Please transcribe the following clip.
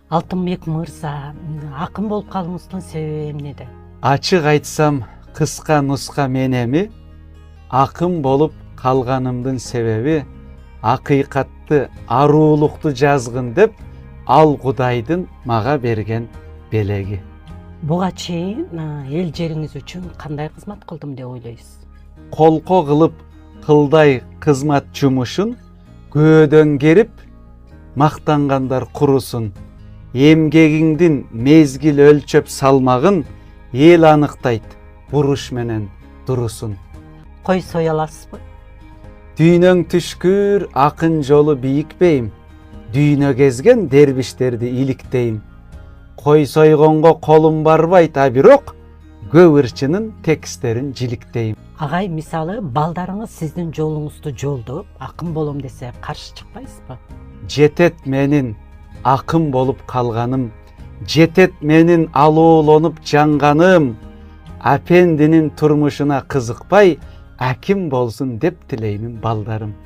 Алтынбек мырза, акын болуп калууңуздун себеби эмнеде? Ачык айтсам, кыска нуска мен эми акын болуп калганымдын себеби акыйкатты, аруулукту жазгын деп ал Кудайдын мага берген белеги. Буга чейин эл жериңиз үчүн кандай кызмат кылдым деп ойлойсуз? Колко кылып кылдай кызмат жумушун көөдөн керип мактангандар курусун. Эмгегиңдин мезгил өлчөп салмагын эл аныктайт буруш менен дурусун. Кой сой аласызбы? Дүйнөң түшкүр акын жолу бийикпейм, дүйнө кезген дербиштерди иликтейм. Кой сойгонго колум барбайт, а бирок көбүрчүнүн тексттерин жиликтейм. Агай, мисалы балдарыңыз сиздин жолуңузду жолдоп акын болом десе каршы чыкпайсызбы? Жетет менин акын болуп калганым, жетет менин алуулонуп жанганым, апендинин турмушуна кызыкпай аким болсун деп тилеймин балдарым.